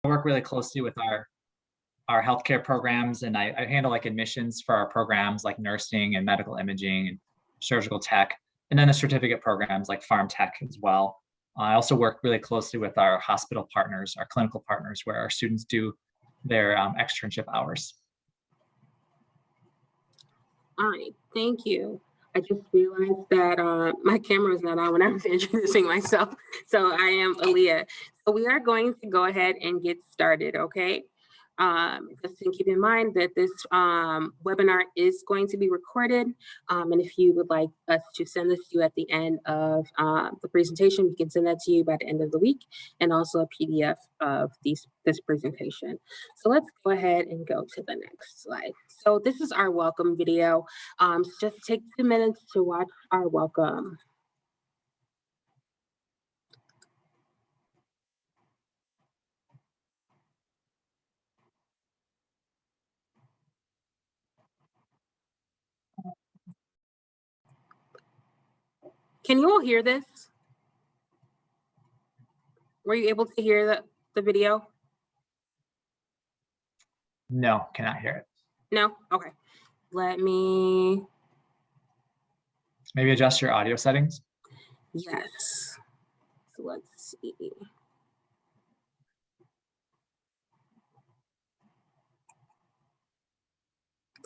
work really closely with our healthcare programs, and I handle like admissions for our programs like nursing and medical imaging and surgical tech, and then the certificate programs like farm tech as well. I also work really closely with our hospital partners, our clinical partners, where our students do their externship hours. All right, thank you. I just realized that my camera is not on when I was introducing myself. So I am Aaliyah. So we are going to go ahead and get started, okay? Just to keep in mind that this webinar is going to be recorded. And if you would like us to send this to you at the end of the presentation, we can send that to you by the end of the week, and also a PDF of this presentation. So let's go ahead and go to the next slide. So this is our welcome video. So just take 2 minutes to watch our welcome. Can you all hear this? Were you able to hear the video? No, cannot hear it. No? Okay. Let me... Maybe adjust your audio settings. Yes. So let's see.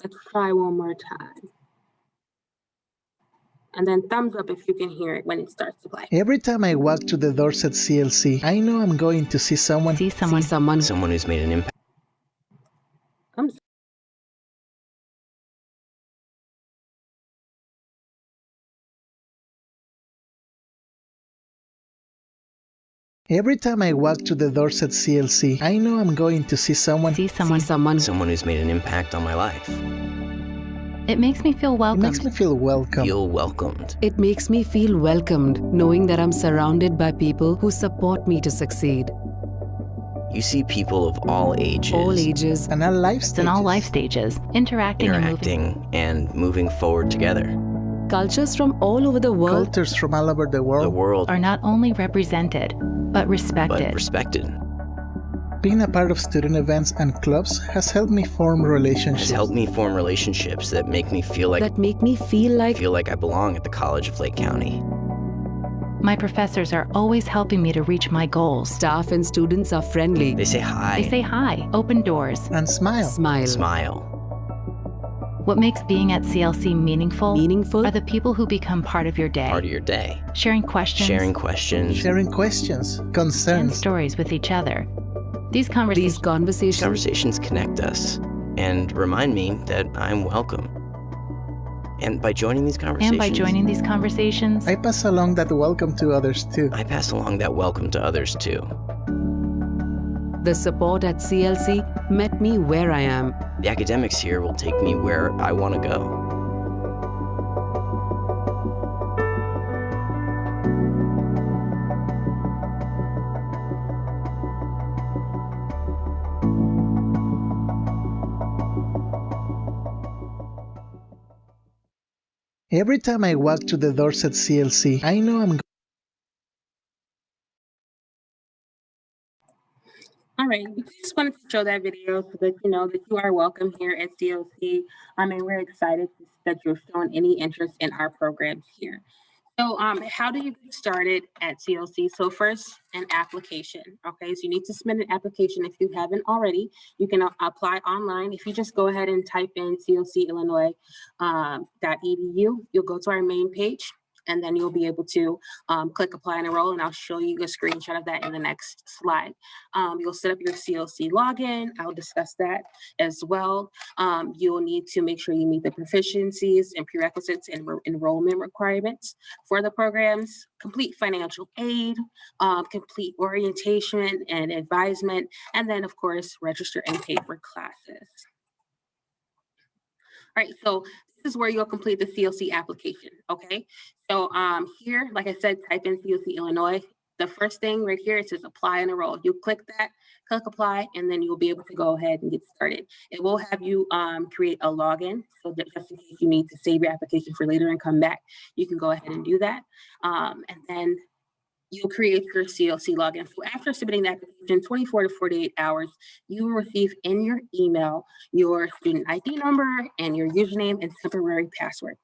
Let's try one more time. And then thumbs up if you can hear it when it starts to play. Every time I walk through the doors at CLC, I know I'm going to see someone who's made an impact. Every time I walk through the doors at CLC, I know I'm going to see someone who's made an impact on my life. It makes me feel welcome. It makes me feel welcome. Feel welcomed. It makes me feel welcomed, knowing that I'm surrounded by people who support me to succeed. You see people of all ages. And all life stages. In all life stages, interacting and moving forward together. Cultures from all over the world. Cultures from all over the world. Are not only represented, but respected. Being a part of student events and clubs has helped me form relationships. That make me feel like I belong at the College of Lake County. My professors are always helping me to reach my goals. Staff and students are friendly. They say hi. Open doors. And smile. What makes being at CLC meaningful are the people who become part of your day. Sharing questions. Concerns. And stories with each other. These conversations connect us and remind me that I'm welcome. And by joining these conversations, I pass along that welcome to others too. The support at CLC met me where I am. The academics here will take me where I want to go. Every time I walk through the doors at CLC, I know I'm... All right, we just wanted to show that video so that you know that you are welcome here at CLC. And we're excited that you're showing any interest in our programs here. So how do you get started at CLC? So first, an application, okay? So you need to submit an application if you haven't already. You can apply online. If you just go ahead and type in clcillinois.edu, you'll go to our main page, and then you'll be able to click apply and enroll, and I'll show you a screenshot of that in the next slide. You'll set up your CLC login. I'll discuss that as well. You'll need to make sure you meet the proficiencies and prerequisites and enrollment requirements for the programs, complete financial aid, complete orientation and advisement, and then of course, register and pay for classes. All right, so this is where you'll complete the CLC application, okay? So here, like I said, type in CLC Illinois. The first thing right here, it says apply and enroll. You click that, click apply, and then you'll be able to go ahead and get started. It will have you create a login, so that just in case you need to save your application for later and come back, you can go ahead and do that. And then you'll create your CLC login. So after submitting the application, 24 to 48 hours, you will receive in your email your student ID number and your username and temporary password.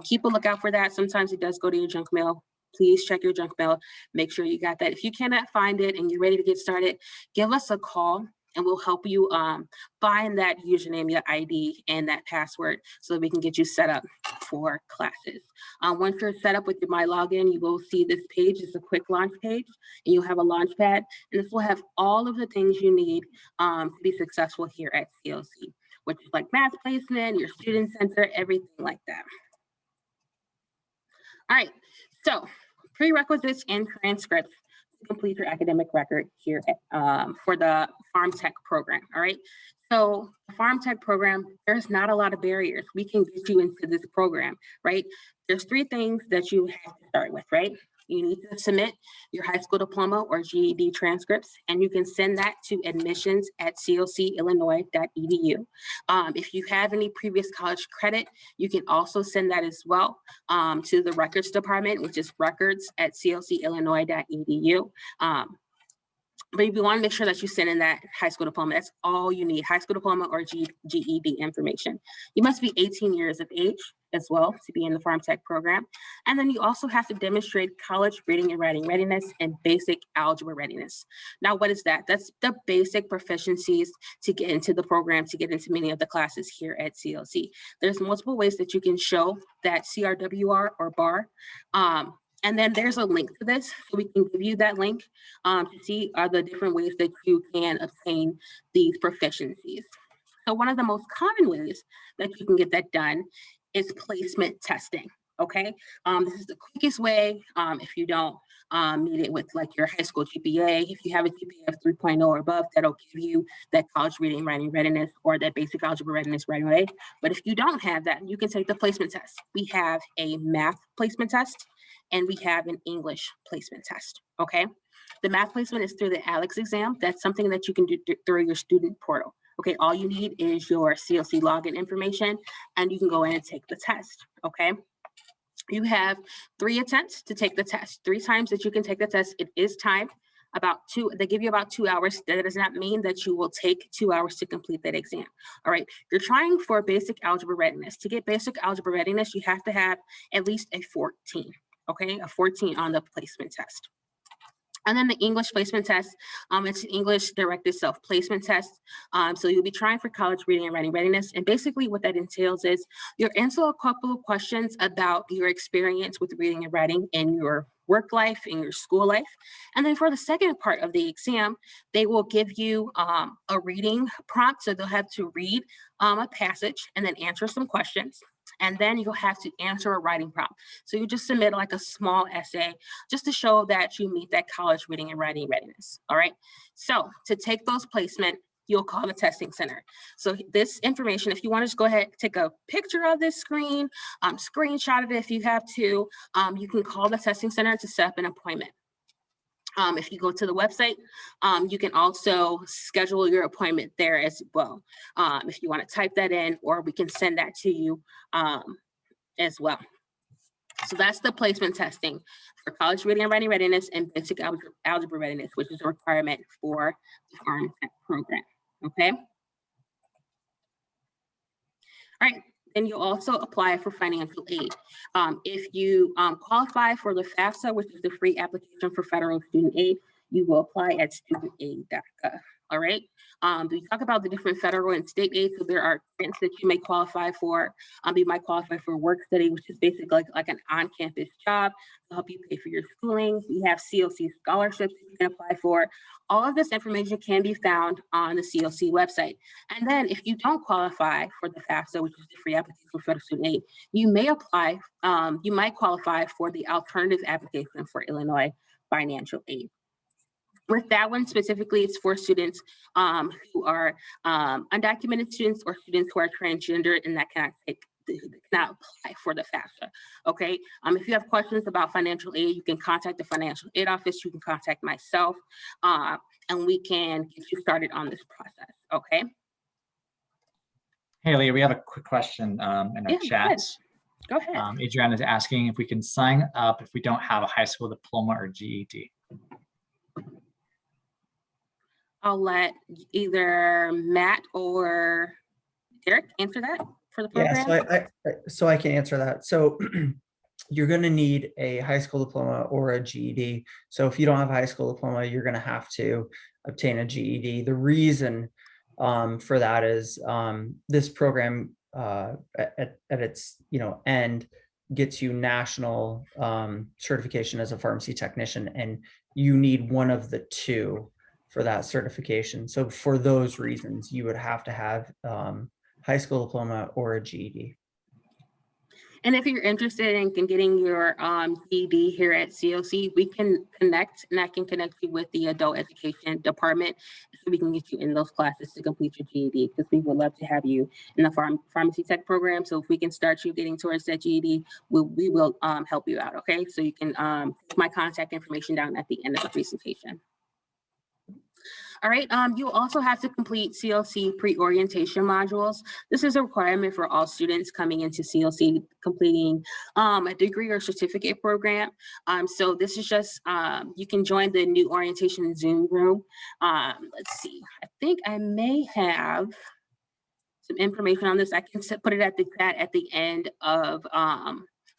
Keep a lookout for that. Sometimes it does go to your junk mail. Please check your junk mail. Make sure you got that. If you cannot find it and you're ready to get started, give us a call and we'll help you find that username, your ID, and that password so that we can get you set up for classes. Once you're set up with your My Login, you will see this page. It's a quick launch page, and you'll have a launch pad, and this will have all of the things you need to be successful here at CLC, which is like math placement, your student center, everything like that. All right, so prerequisites and transcripts to complete your academic record here for the Pharm Tech program, all right? So the Pharm Tech program, there's not a lot of barriers. We can get you into this program, right? There's 3 things that you have to start with, right? You need to submit your high school diploma or GED transcripts, and you can send that to admissions@clcillinois.edu. If you have any previous college credit, you can also send that as well to the records department, which is records@clcillinois.edu. But if you want to make sure that you send in that high school diploma, that's all you need, high school diploma or GED information. You must be 18 years of age as well to be in the Pharm Tech program. And then you also have to demonstrate college reading and writing readiness and basic algebra readiness. Now, what is that? That's the basic proficiencies to get into the program, to get into many of the classes here at CLC. There's multiple ways that you can show that CRWR or BAR. And then there's a link to this, so we can give you that link to see the different ways that you can obtain these proficiencies. So one of the most common ways that you can get that done is placement testing, okay? This is the quickest way if you don't need it with like your high school GPA. If you have a GPA of 3.0 or above, that'll give you that college reading and writing readiness or that basic algebra readiness right away. But if you don't have that, you can take the placement test. We have a math placement test, and we have an English placement test, okay? The math placement is through the ALEKS exam. That's something that you can do through your student portal, okay? All you need is your CLC login information, and you can go in and take the test, okay? You have 3 attempts to take the test, 3 times that you can take the test. It is timed. They give you about 2 hours. That does not mean that you will take 2 hours to complete that exam. All right, you're trying for basic algebra readiness. To get basic algebra readiness, you have to have at least a 14, okay? A 14 on the placement test. And then the English placement test, it's an English directed self-placement test. So you'll be trying for college reading and writing readiness. And basically what that entails is you're answering a couple of questions about your experience with reading and writing in your work life, in your school life. And then for the second part of the exam, they will give you a reading prompt. So they'll have to read a passage and then answer some questions. And then you'll have to answer a writing prompt. So you just submit like a small essay just to show that you meet that college reading and writing readiness, all right? So to take those placement, you'll call the testing center. So this information, if you want to just go ahead, take a picture of this screen, screenshot it if you have to, you can call the testing center to set up an appointment. If you go to the website, you can also schedule your appointment there as well. If you want to type that in, or we can send that to you as well. So that's the placement testing for college reading and writing readiness and basic algebra readiness, which is a requirement for the Pharm Tech program, okay? All right. Then you also apply for financial aid. If you qualify for the FAFSA, which is the free application for federal student aid, you will apply at studentaid.gov. All right. We talk about the different federal and state aid. So there are grants that you may qualify for. You might qualify for work study, which is basically like an on-campus job to help you pay for your schooling. We have CLC scholarships that you can apply for. All of this information can be found on the CLC website. And then if you don't qualify for the FAFSA, which is the free application for federal student aid, you may apply, you might qualify for the alternative application for Illinois financial aid. With that one specifically, it's for students who are undocumented students or students who are transgender and that cannot apply for the FAFSA, okay? If you have questions about financial aid, you can contact the financial aid office, you can contact myself, and we can get you started on this process, okay? Hey, Leah, we have a quick question in our chat. Go ahead. Adriana is asking if we can sign up if we don't have a high school diploma or GED. I'll let either Matt or Derek answer that for the program. Yeah, so I can answer that. So you're going to need a high school diploma or a GED. So if you don't have a high school diploma, you're going to have to obtain a GED. The reason for that is this program at its end gets you national certification as a pharmacy technician, and you need one of the two for that certification. So for those reasons, you would have to have high school diploma or a GED. And if you're interested in getting your GED here at COC, we can connect, and I can connect you with the adult education department so we can get you in those classes to complete your GED, because we would love to have you in the pharmacy tech program. So if we can start you getting towards that GED, we will help you out, okay? So you can take my contact information down at the end of the presentation. All right, you also have to complete CLC pre-orientation modules. This is a requirement for all students coming into CLC completing a degree or certificate program. So this is just, you can join the new orientation Zoom room. Let's see, I think I may have some information on this. I can put it at the chat at the end of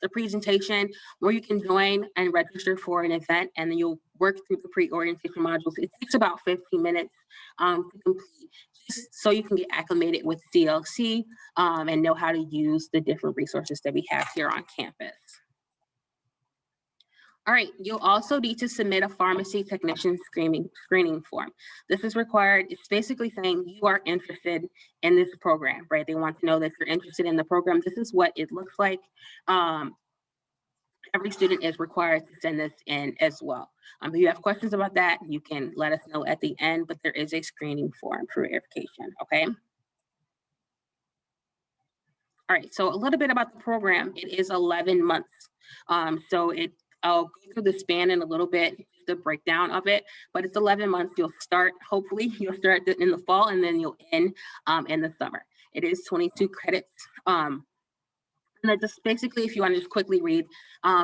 the presentation, where you can join and register for an event, and then you'll work through the pre-orientation modules. It takes about 15 minutes to complete, just so you can get acclimated with CLC and know how to use the different resources that we have here on campus. All right, you'll also need to submit a pharmacy technician screening form. This is required. It's basically saying you are interested in this program, right? They want to know that you're interested in the program. This is what it looks like. Every student is required to send this in as well. If you have questions about that, you can let us know at the end, but there is a screening form for verification, okay? All right, so a little bit about the program. It is 11 months. I'll go through the span in a little bit, the breakdown of it, but it's 11 months. You'll start, hopefully, you'll start in the fall, and then you'll end in the summer. It is 22 credits. And then just basically, if you want to just quickly read,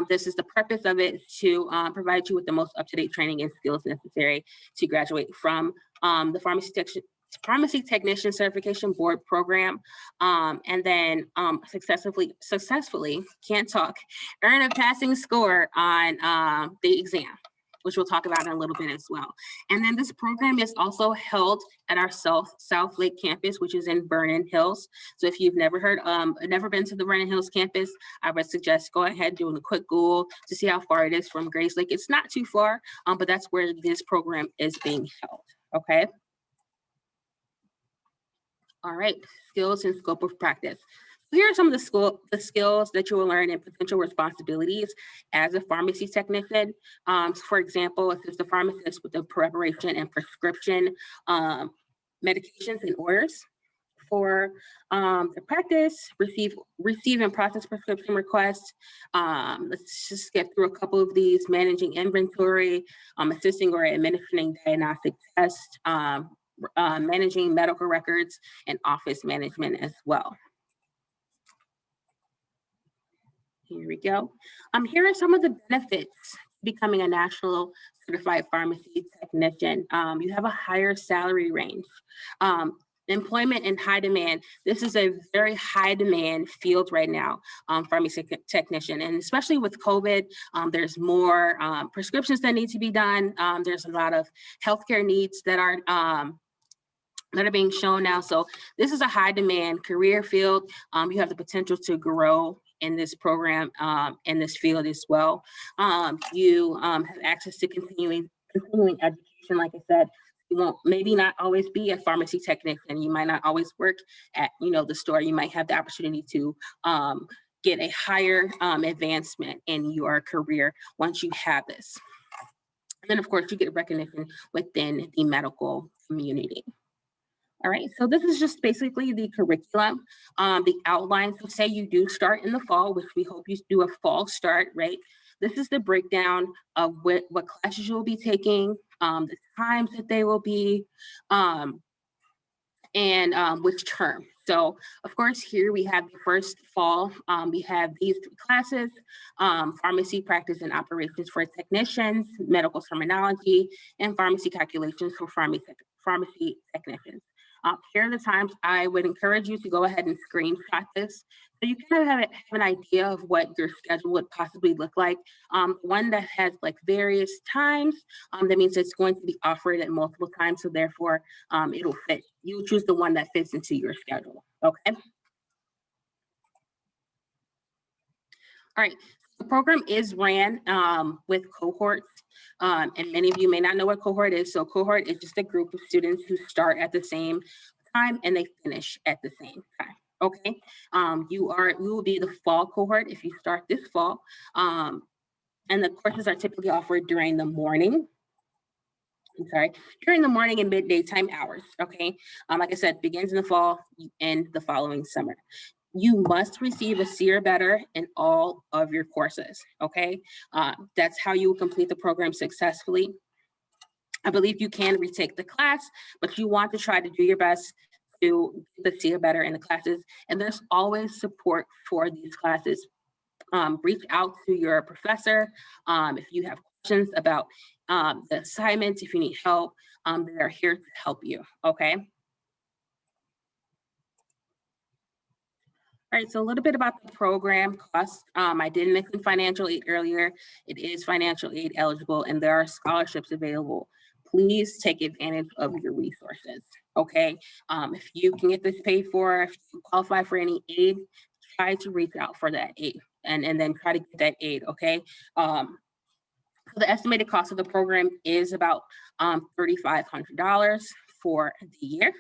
this is the purpose of it, is to provide you with the most up-to-date training and skills necessary to graduate from the Pharmacy Technician Certification Board program, and then successfully, earn a passing score on the exam, which we'll talk about in a little bit as well. And then this program is also held at our South Lake campus, which is in Vernon Hills. So if you've never been to the Vernon Hills campus, I would suggest go ahead doing a quick Google to see how far it is from Grace Lake. It's not too far, but that's where this program is being held, okay? All right, skills and scope of practice. So here are some of the skills that you will learn and potential responsibilities as a pharmacy technician. For example, assist the pharmacist with the preparation and prescription medications and orders. For the practice, receive and process prescription requests. Let's just get through a couple of these: managing inventory, assisting or administering diagnostic tests, managing medical records, and office management as well. Here we go. Here are some of the benefits to becoming a national certified pharmacy technician. You have a higher salary range. Employment in high demand. This is a very high demand field right now, pharmacy technician, and especially with COVID, there's more prescriptions that need to be done. There's a lot of healthcare needs that are being shown now. So this is a high demand career field. You have the potential to grow in this program, in this field as well. You have access to continuing education. Like I said, you won't maybe not always be a pharmacy technician. You might not always work at the store. You might have the opportunity to get a higher advancement in your career once you have this. And then of course you get recognition within the medical community. All right, so this is just basically the curriculum, the outline. So say you do start in the fall, which we hope you do a fall start, right? This is the breakdown of what classes you'll be taking, the times that they will be, and which term. So of course, here we have the first fall, we have these 3 classes, pharmacy practice and operations for technicians, medical terminology, and pharmacy calculations for pharmacy technicians. Here are the times. I would encourage you to go ahead and screenshot this so you kind of have an idea of what your schedule would possibly look like. One that has like various times, that means it's going to be offered at multiple times, so therefore it'll fit. You choose the one that fits into your schedule, okay? All right, the program is ran with cohorts, and many of you may not know what cohort is. So cohort is just a group of students who start at the same time and they finish at the same time. Okay, you will be the fall cohort if you start this fall, and the courses are typically offered during the morning. During the morning and midday time hours. Okay, like I said, begins in the fall and the following summer. You must receive a C or better in all of your courses, okay? That's how you will complete the program successfully. I believe you can retake the class, but you want to try to do your best to get the C or better in the classes, and there's always support for these classes. Reach out to your professor if you have questions about the assignments, if you need help, they are here to help you, okay? All right, so a little bit about the program cost. I did mention financial aid earlier. It is financial aid eligible and there are scholarships available. Please take advantage of your resources, okay? If you can get this paid for, if you qualify for any aid, try to reach out for that aid and then try to get that aid, okay? So the estimated cost of the program is about $3,500 for the year.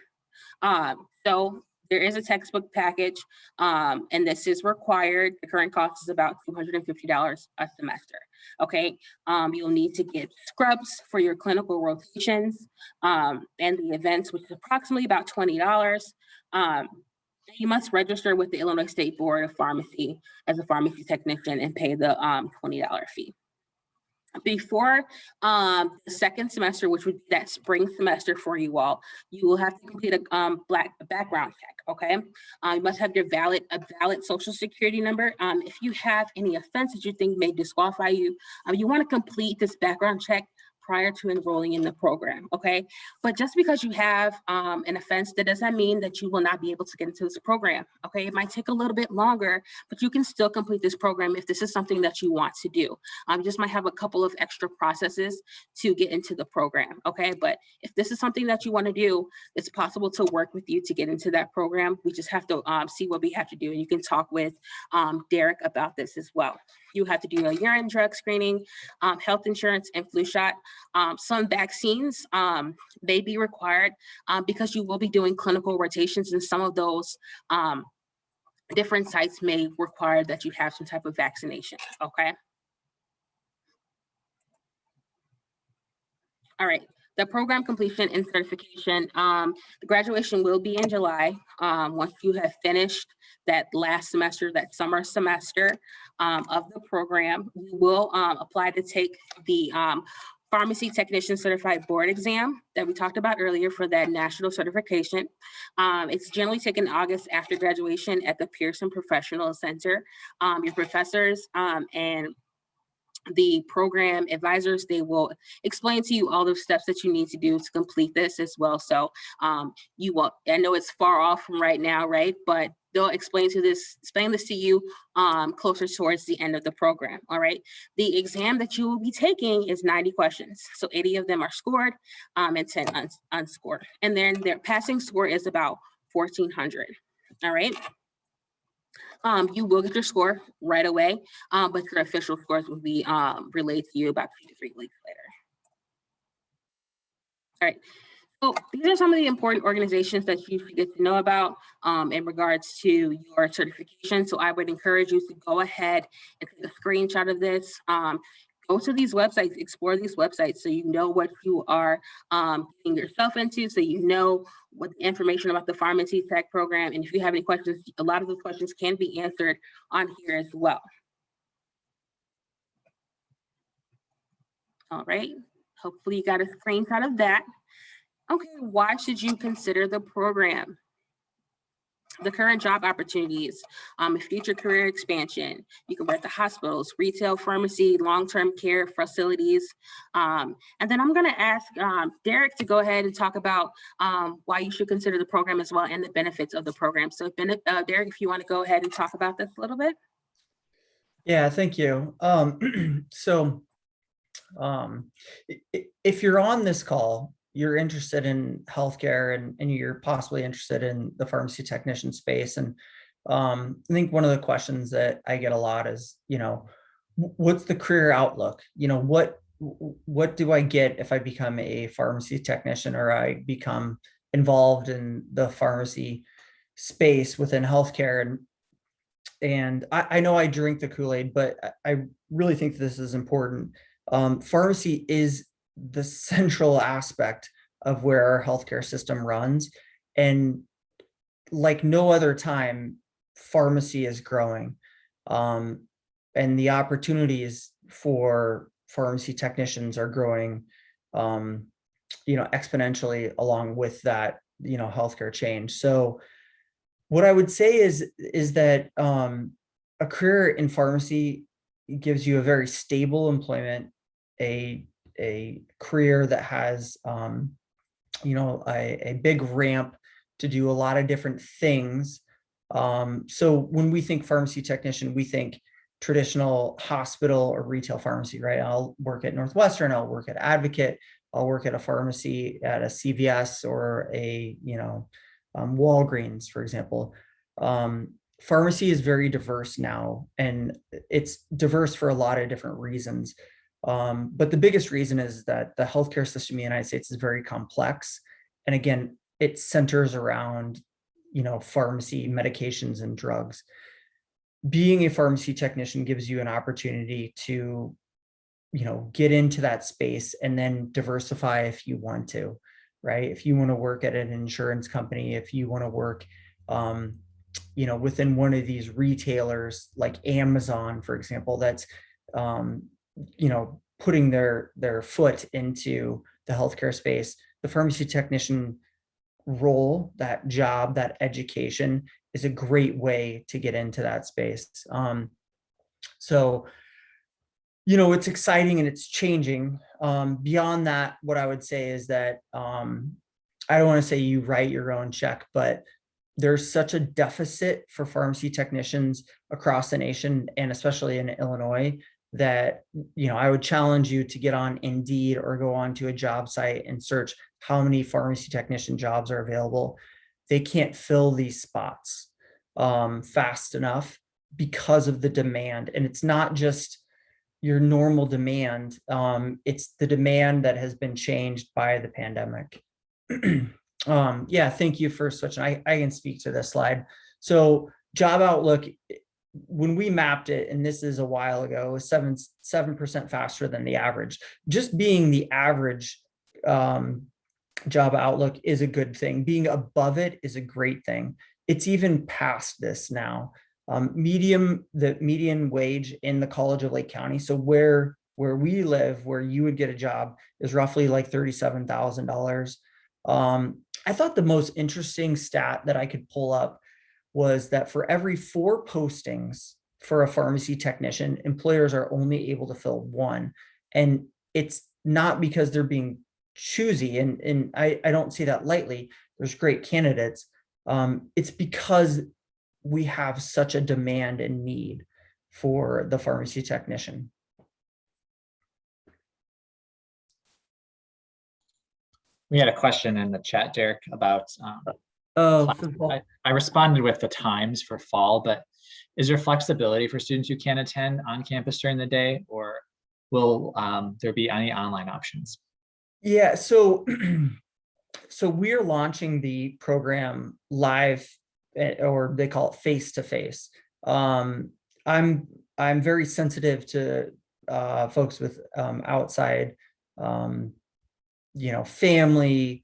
So there is a textbook package, and this is required. The current cost is about $250 a semester, okay? You'll need to get scrubs for your clinical rotations and the events, which is approximately about $20. You must register with the Illinois State Board of Pharmacy as a pharmacy technician and pay the $20 fee. Before the second semester, which would be that spring semester for you all, you will have to complete a background check, okay? You must have a valid social security number. If you have any offense that you think may disqualify you, you want to complete this background check prior to enrolling in the program, okay? But just because you have an offense, that doesn't mean that you will not be able to get into this program, okay? It might take a little bit longer, but you can still complete this program if this is something that you want to do. You just might have a couple of extra processes to get into the program, okay? But if this is something that you want to do, it's possible to work with you to get into that program. We just have to see what we have to do, and you can talk with Derek about this as well. You have to do a urine drug screening, health insurance, and flu shot. Some vaccines may be required because you will be doing clinical rotations, and some of those different sites may require that you have some type of vaccination, okay? All right. The program completion and certification, the graduation will be in July. Once you have finished that last semester, that summer semester of the program, you will apply to take the Pharmacy Technician Certified Board exam that we talked about earlier for that national certification. It's generally taken August after graduation at the Pearson Professional Center. Your professors and the program advisors, they will explain to you all the steps that you need to do to complete this as well. So you will, I know it's far off from right now, right? But they'll explain this to you closer towards the end of the program, all right? The exam that you will be taking is 90 questions. So 80 of them are scored and 10 unscored. And then their passing score is about 1,400, all right? You will get your score right away, but your official scores will be relayed to you about 2 to 3 weeks later. All right, so these are some of the important organizations that you should get to know about in regards to your certification. So I would encourage you to go ahead and take a screenshot of this. Go to these websites, explore these websites so you know what you are getting yourself into, so you know what the information about the Pharmacy Tech program. And if you have any questions, a lot of those questions can be answered on here as well. All right, hopefully you got a screenshot of that. Okay, why should you consider the program? The current job opportunities, future career expansion. You can work at hospitals, retail, pharmacy, long-term care facilities. And then I'm gonna ask Derek to go ahead and talk about why you should consider the program as well and the benefits of the program. So Derek, if you wanna go ahead and talk about this a little bit. Yeah, thank you. If you're on this call, you're interested in healthcare and you're possibly interested in the pharmacy technician space. And I think one of the questions that I get a lot is, what's the career outlook? What do I get if I become a pharmacy technician or I become involved in the pharmacy space within healthcare? And I know I drink the Kool-Aid, but I really think this is important. Pharmacy is the central aspect of where our healthcare system runs. And like no other time, pharmacy is growing. And the opportunities for pharmacy technicians are growing, exponentially along with that, healthcare change. So what I would say is that a career in pharmacy gives you a very stable employment, a career that has a big ramp to do a lot of different things. So when we think pharmacy technician, we think traditional hospital or retail pharmacy, right? I'll work at Northwestern, I'll work at Advocate, I'll work at a pharmacy at a CVS or a Walgreens, for example. Pharmacy is very diverse now, and it's diverse for a lot of different reasons. But the biggest reason is that the healthcare system in the United States is very complex. And again, it centers around, pharmacy, medications, and drugs. Being a pharmacy technician gives you an opportunity to, get into that space and then diversify if you want to, right? If you want to work at an insurance company, if you want to work, within one of these retailers like Amazon, for example, that's, putting their foot into the healthcare space, the pharmacy technician role, that job, that education is a great way to get into that space. It's exciting and it's changing. Beyond that, what I would say is that I don't want to say you write your own check, but there's such a deficit for pharmacy technicians across the nation, and especially in Illinois, that, I would challenge you to get on Indeed or go onto a job site and search how many pharmacy technician jobs are available. They can't fill these spots fast enough because of the demand. And it's not just your normal demand. It's the demand that has been changed by the pandemic. Yeah, thank you for switching. I can speak to this slide. So job outlook, when we mapped it, and this is a while ago, was 7% faster than the average. Just being the average job outlook is a good thing. Being above it is a great thing. It's even past this now. The median wage in the College of Lake County, so where we live, where you would get a job, is roughly like $37,000. I thought the most interesting stat that I could pull up was that for every 4 postings for a pharmacy technician, employers are only able to fill 1. And it's not because they're being choosy, and I don't see that lightly. There's great candidates. It's because we have such a demand and need for the pharmacy technician. We had a question in the chat, Derek, about I responded with the times for fall, but is there flexibility for students who can't attend on campus during the day, or will there be any online options? Yeah, so we're launching the program live, or they call it face-to-face. I'm very sensitive to folks with outside, family,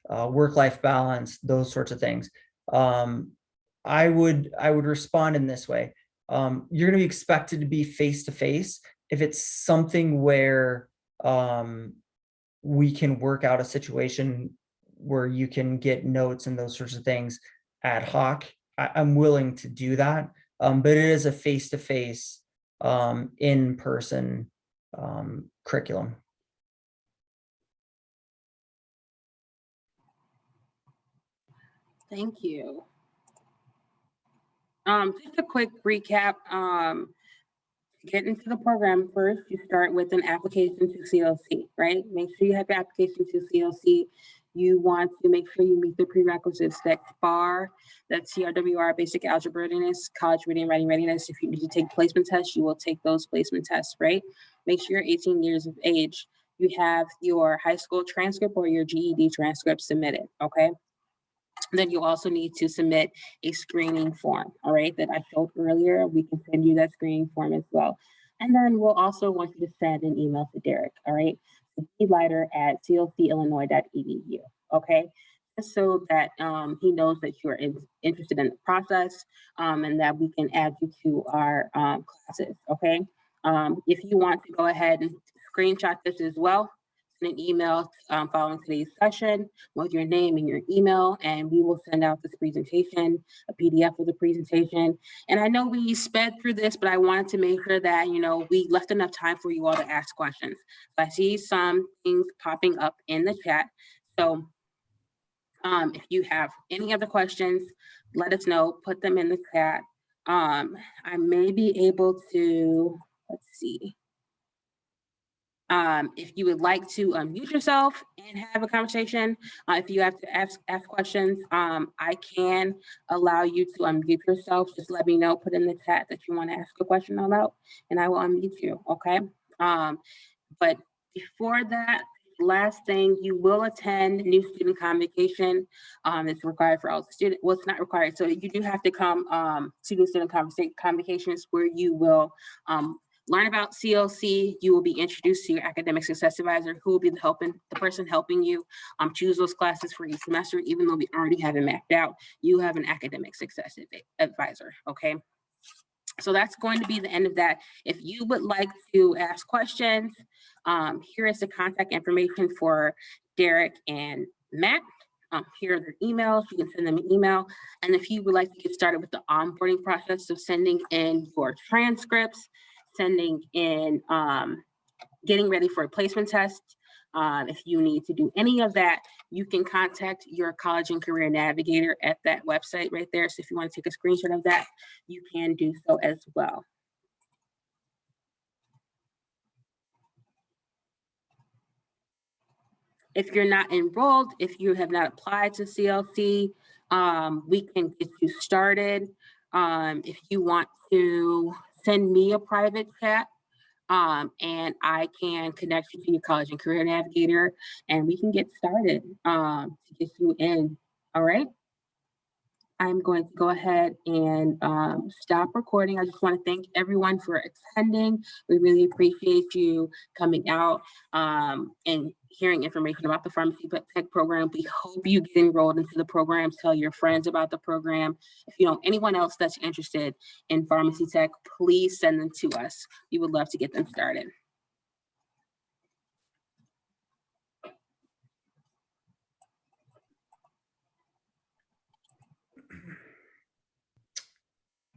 work-life balance, those sorts of things. I would respond in this way. You're going to be expected to be face-to-face. If it's something where we can work out a situation where you can get notes and those sorts of things ad hoc, I'm willing to do that. But it is a face-to-face, in-person curriculum. Thank you. Just a quick recap. Get into the program first, you start with an application to CLC, right? Make sure you have your application to CLC. You want to make sure you meet the prerequisites that BAR, that's CRWR, basic algebra readiness, college reading and writing readiness. If you need to take placement tests, you will take those placement tests, right? Make sure you're 18 years of age. You have your high school transcript or your GED transcript submitted, okay? Then you also need to submit a screening form, all right, that I showed earlier. We can send you that screening form as well. And then we'll also want you to send an email to Derek, all right, to dleiter@clcillinois.edu, okay, just so that he knows that you're interested in the process and that we can add you to our classes, okay? If you want to go ahead and screenshot this as well, an email following today's session with your name and your email, and we will send out this presentation, a PDF of the presentation. And I know we sped through this, but I wanted to make sure that, you know, we left enough time for you all to ask questions. So I see some things popping up in the chat. So if you have any other questions, let us know, put them in the chat. I may be able to, let's see. If you would like to unmute yourself and have a conversation, if you have to ask questions, I can allow you to unmute yourself. Just let me know, put in the chat that you want to ask a question about, and I will unmute you, okay? But before that, last thing, you will attend new student convocation. It's required for all students. Well, it's not required. So you do have to come to new student convocations where you will learn about CLC. You will be introduced to your academic success advisor, who will be the person helping you choose those classes for each semester. Even though we already have it mapped out, you have an academic success advisor, okay? So that's going to be the end of that. If you would like to ask questions, here is the contact information for Derek and Matt. Here are their emails. You can send them an email. And if you would like to get started with the onboarding process of sending in your transcripts, sending in, getting ready for a placement test. If you need to do any of that, you can contact your college and career navigator at that website right there. So if you want to take a screenshot of that, you can do so as well. If you're not enrolled, if you have not applied to CLC, we can get you started. If you want to send me a private chat, and I can connect you to your college and career navigator, and we can get started to get you in. All right. I'm going to go ahead and stop recording. I just want to thank everyone for attending. We really appreciate you coming out and hearing information about the Pharmacy Tech program. We hope you get enrolled into the program. Tell your friends about the program. If you know anyone else that's interested in Pharmacy Tech, please send them to us. We would love to get them started.